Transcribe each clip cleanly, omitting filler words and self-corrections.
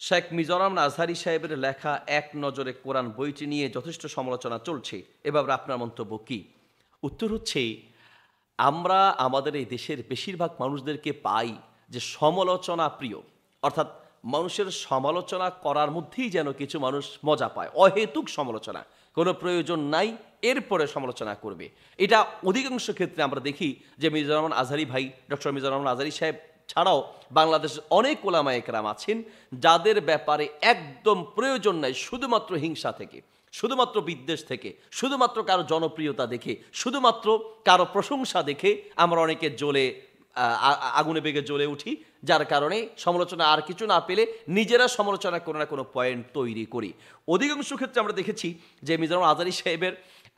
শেখ মিজানুর আজহারী সাহেবের লেখা এক নজরে কোরআন বইটি নিয়ে যথেষ্ট সমালোচনা চলছে। এ ব্যাপারে আপনার মন্তব্য কি? উত্তর হচ্ছে, আমরা আমাদের এই দেশের বেশিরভাগ মানুষদেরকে পাই যে সমালোচনা প্রিয়। অর্থাৎ মানুষের সমালোচনা করার মধ্যেই যেন কিছু মানুষ মজা পায়। অহেতুক সমালোচনা, কোনো প্রয়োজন নাই, এরপরে সমালোচনা করবে। এটা অধিকাংশ ক্ষেত্রে আমরা দেখি যে মিজানুর আজহারী ভাই, ডক্টর মিজানুর আজহারী সাহেব ছাড়াও বাংলাদেশের অনেক ওলামায়ে কেরাম আছেন যাদের ব্যাপারে একদম প্রয়োজন নাই, শুধুমাত্র হিংসা থেকে, শুধুমাত্র বিদ্বেষ থেকে, শুধুমাত্র কারো জনপ্রিয়তা দেখে, শুধুমাত্র কারো প্রশংসা দেখে আমরা অনেকে জ্বলে আগুনে বেগে জ্বলে উঠি, যার কারণে সমালোচনা আর কিছু না পেলে নিজেরা সমালোচনা কোনো না কোনো পয়েন্ট তৈরি করি। অধিকাংশ ক্ষেত্রে আমরা দেখেছি যে মিজানুর আজহারী সাহেবের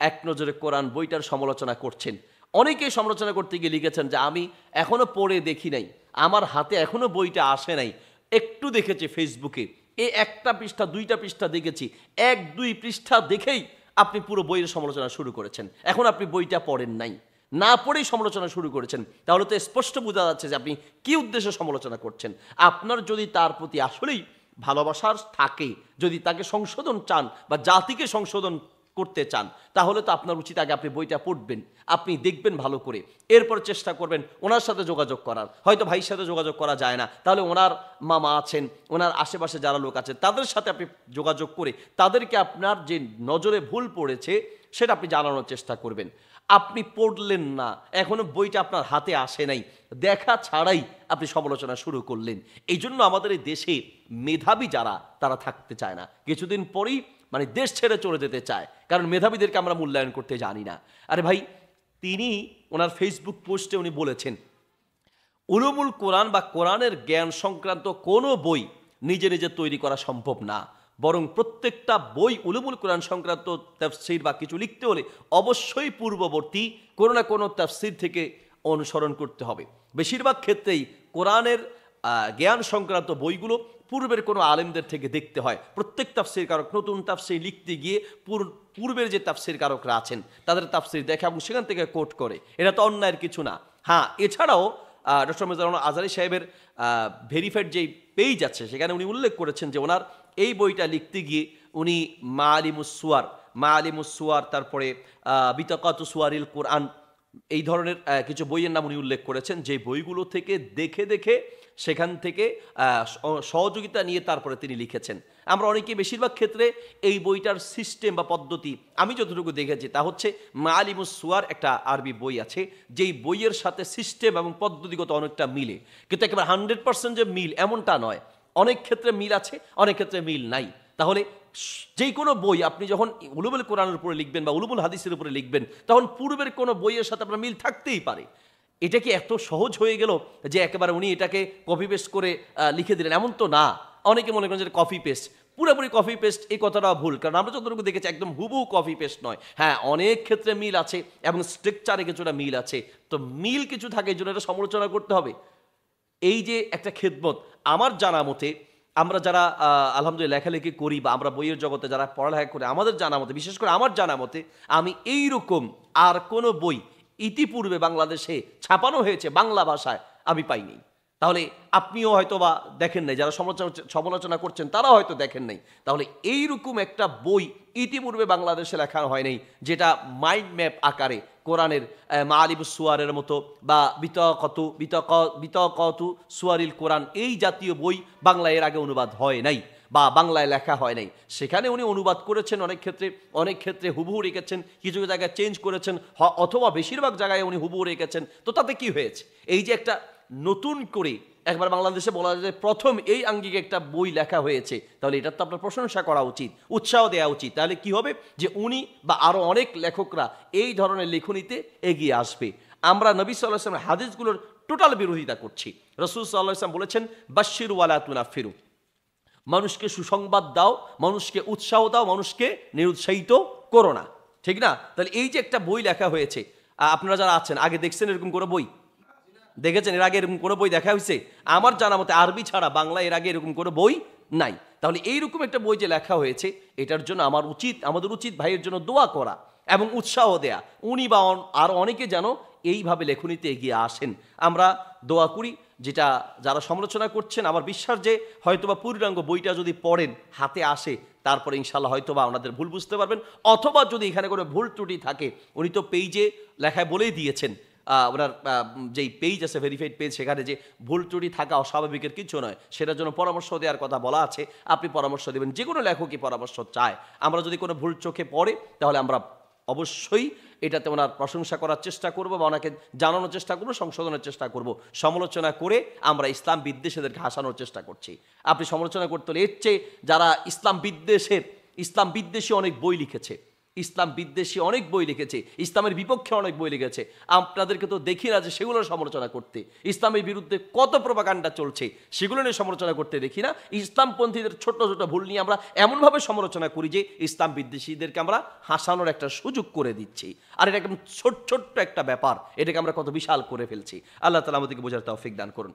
এক নজরে কোরআন বইটার সমালোচনা করছেন। অনেকেই সমালোচনা করতে গিয়ে লিখেছেন যে আমি এখনো পড়ে দেখি নাই, আমার হাতে এখনো বইটা আসে নাই, একটু দেখেছি ফেসবুকে, এই একটা পৃষ্ঠা দুইটা পৃষ্ঠা দেখেছি, এক দুই পৃষ্ঠা দেখেই আপনি পুরো বইয়ের সমালোচনা শুরু করেছেন। এখন আপনি বইটা পড়েন নাই, না পড়েই সমালোচনা শুরু করেছেন, তাহলে তো স্পষ্ট বোঝা যাচ্ছে যে আপনি কি উদ্দেশ্যে সমালোচনা করছেন। আপনার যদি তার প্রতি আসলেই ভালোবাসার থাকে, যদি তাকে সংশোধন চান বা জাতিকে সংশোধন করতে চান, তাহলে তো আপনার উচিত আগে আপনি বইটা পড়বেন, আপনি দেখবেন ভালো করে, এরপর চেষ্টা করবেন ওনার সাথে যোগাযোগ করার। হয়তো ভাইয়ের সাথে যোগাযোগ করা যায় না, তাহলে ওনার মামা আছেন, ওনার আশেপাশে যারা লোক আছে তাদের সাথে আপনি যোগাযোগ করে তাদেরকে আপনার যে নজরে ভুল পড়েছে সেটা আপনি জানানোর চেষ্টা করবেন। আপনি পড়লেন না, এখনো বইটা আপনার হাতে আসে নাই, দেখা ছাড়াই আপনি সমালোচনা শুরু করলেন। এই জন্য আমাদের এই দেশে মেধাবী যারা তারা থাকতে চায় না, কিছুদিন পরেই মানে দেশ ছেড়ে চলে যেতে চায়, কারণ মেধাবীদেরকে আমরা মূল্যায়ন করতে জানি না। আরে ভাই, তিনি ওনার ফেসবুক পোস্টে উনি বলেছেন উলুমুল কোরআন বা কোরআনের জ্ঞান সংক্রান্ত কোনো বই নিজে নিজে তৈরি করা সম্ভব না, বরং প্রত্যেকটা বই উলুমুল কোরআন সংক্রান্ত তাফসীর বা কিছু লিখতে হলে অবশ্যই পূর্ববর্তী কোনো না কোনো তাফসীর থেকে অনুসরণ করতে হবে। বেশিরভাগ ক্ষেত্রেই কোরআনের জ্ঞান সংক্রান্ত বইগুলো পূর্বের কোনো আলেমদের থেকে দেখতে হয়। প্রত্যেক তাফসীর কারক নতুন তাফসীর লিখতে গিয়ে পূর্বের যে তাফসীর কারকরা আছেন তাদের তাফসীর দেখে এবং সেখান থেকে কোট করে, এটা তো অন্যায়ের কিছু না। হ্যাঁ, এছাড়াও ডক্টর মিজানুর আজহারী সাহেবের ভেরিফাইড যেই পেজ আছে সেখানে উনি উল্লেখ করেছেন যে ওনার এই বইটা লিখতে গিয়ে উনি মাআলিমুস সুয়ার, তারপরে বিতাকাতু সুয়ারিল কোরআন, এই ধরনের কিছু বইয়ের নাম উনি উল্লেখ করেছেন, যে বইগুলো থেকে দেখে দেখে সেখান থেকে সহযোগিতা নিয়ে তারপরে তিনি লিখেছেন। আমরা অনেকে বেশিরভাগ ক্ষেত্রে এই বইটার সিস্টেম বা পদ্ধতি, আমি যতটুকু দেখেছি তা হচ্ছে মাআলিমুস সুয়ার একটা আরবি বই আছে, যেই বইয়ের সাথে সিস্টেম এবং পদ্ধতিগত অনেকটা মিলে, কিন্তু একেবারে 100% যে মিল এমনটা নয়, অনেক ক্ষেত্রে মিল আছে, অনেক ক্ষেত্রে মিল নাই। তাহলে যেই কোনো বই আপনি যখন উলুমুল কোরআনের উপরে লিখবেন বা উলুমুল হাদিসের উপরে লিখবেন, তখন পূর্বের কোনো বইয়ের সাথে আপনার মিল থাকতেই পারে। এটা কি এত সহজ হয়ে গেল যে একেবারে উনি এটাকে কপি পেস্ট করে লিখে দিলেন? এমন তো না। অনেকে মনে করেন যে কপি পেস্ট, পুরোপুরি কপি পেস্ট এই কথাটা ভুল, কারণ আমরা যতটুকু দেখেছি একদম হুবহু কপি পেস্ট নয়। হ্যাঁ, অনেক ক্ষেত্রে মিল আছে এবং স্ট্রাকচারে কিছুটা মিল আছে, তো মিল কিছু থাকে, এই জন্য এটা সমালোচনা করতে হবে। এই যে একটা খেদমত, আমার জানা মতে আমরা যারা আলহামদুলিল্লাহ লেখালেখি করি বা আমরা বইয়ের জগতে যারা পড়ালেখা করে, আমাদের জানা মতে, বিশেষ করে আমার জানা মতে, আমি এই রকম আর কোনো বই ইতিপূর্বে বাংলাদেশে ছাপানো হয়েছে বাংলা ভাষায় আমি পাইনি। তাহলে আপনিও হয়তো বা দেখেন নাই, যারা সমালোচনা করছেন তারাও হয়তো দেখেন নাই। তাহলে এইরকম একটা বই ইতিপূর্বে বাংলাদেশে লেখা হয় নাই, যেটা মাইন্ড ম্যাপ আকারে কোরআনের মাআলিমুস সুয়ারের মতো বা বিতাকাতু সুয়ারিল কোরআন, এই জাতীয় বই বাংলায় এর আগে অনুবাদ হয় নাই বা বাংলায় লেখা হয় নাই। সেখানে উনি অনুবাদ করেছেন, অনেক ক্ষেত্রে হুবহু রেখেছেন, কিছু জায়গায় চেঞ্জ করেছেন, অথবা বেশিরভাগ জায়গায় উনি হুবহু রেখেছেন। তো তাতে কি হয়েছে? এই যে একটা নতুন করে একবার বাংলাদেশে বলা যায় প্রথম এই আঙ্গিকে একটা বই লেখা হয়েছে, তাহলে এটার তো আপনার প্রশংসা করা উচিত, উৎসাহ দেওয়া উচিত। তাহলে কি হবে যে উনি বা আরো অনেক লেখকরা এই ধরনের লেখনীতে এগিয়ে আসবে। আমরা নবী সাল্লাল্লাহু আলাইহি ওয়াসাল্লামের হাদিসগুলোর টোটাল বিরোধিতা করছি। রাসূল সাল্লাল্লাহু আলাইহি ওয়াসাল্লাম বলেছেন বাশশির ওয়ালা তুনাফিরু, মানুষকে সুসংবাদ দাও, মানুষকে উৎসাহ দাও, মানুষকে নিরুৎসাহিত করো না, ঠিক না? তাহলে এই যে একটা বই লেখা হয়েছে, আপনারা যারা আছেন আগে দেখছেন এরকম কোনো বই? দেখেছেন এর আগে এরকম কোনো বই দেখা হয়েছে? আমার জানা মতে আরবি ছাড়া বাংলা এর আগে এরকম কোনো বই নাই। তাহলে এইরকম একটা বই যে লেখা হয়েছে, এটার জন্য আমাদের উচিত ভাইয়ের জন্য দোয়া করা এবং উৎসাহ দেয়া, উনি বা আরো অনেকে যেন এইভাবে লেখনীতে এগিয়ে আসেন। আমরা দোয়া করি যেটা যারা সমালোচনা করছেন আমার বিশ্বাস যে হয়তোবা পূর্ণাঙ্গ বইটা যদি পড়েন হাতে আসে তারপরে ইনশাল্লাহ হয়তোবা ওনাদের ভুল বুঝতে পারবেন, অথবা যদি এখানে কোনো ভুল ত্রুটি থাকে উনি তো পেজে লেখায় বলেই দিয়েছেন, ওনার যেই পেজ আছে ভেরিফাইড পেজ সেখানে যে ভুল ত্রুটি থাকা অস্বাভাবিকের কিছু নয়, সেটার জন্য পরামর্শ দেওয়ার কথা বলা আছে, আপনি পরামর্শ দেবেন। যে কোনো লেখকই পরামর্শ চায়। আমরা যদি কোনো ভুল চোখে পড়ে তাহলে আমরা অবশ্যই এটাতে ওনার প্রশংসা করার চেষ্টা করব বা ওনাকে জানানোর চেষ্টা করব, সংশোধনের চেষ্টা করব। সমালোচনা করে আমরা ইসলাম বিদ্বেষীদেরকে হাসানোর চেষ্টা করছি। আপনি সমালোচনা করতে হলে এর চেয়ে যারা ইসলাম বিদ্বেষী অনেক বই লিখেছে, ইসলামের বিপক্ষে অনেক বই লিখেছে, আপনাদেরকে তো দেখি না যে সেগুলোর সমালোচনা করতে, ইসলামের বিরুদ্ধে কত প্রপাগান্ডা চলছে সেগুলো নিয়ে সমালোচনা করতে দেখি না। ইসলামপন্থীদের ছোট ছোট ভুল নিয়ে আমরা এমনভাবে সমালোচনা করি যে ইসলাম বিদ্বেষীদেরকে আমরা হাসানোর একটা সুযোগ করে দিচ্ছি। আর এটা একদম ছোট্ট একটা ব্যাপার, এটাকে আমরা কত বিশাল করে ফেলছি। আল্লাহ তাআলা আমাদেরকে বোঝার তৌফিক দান করুন।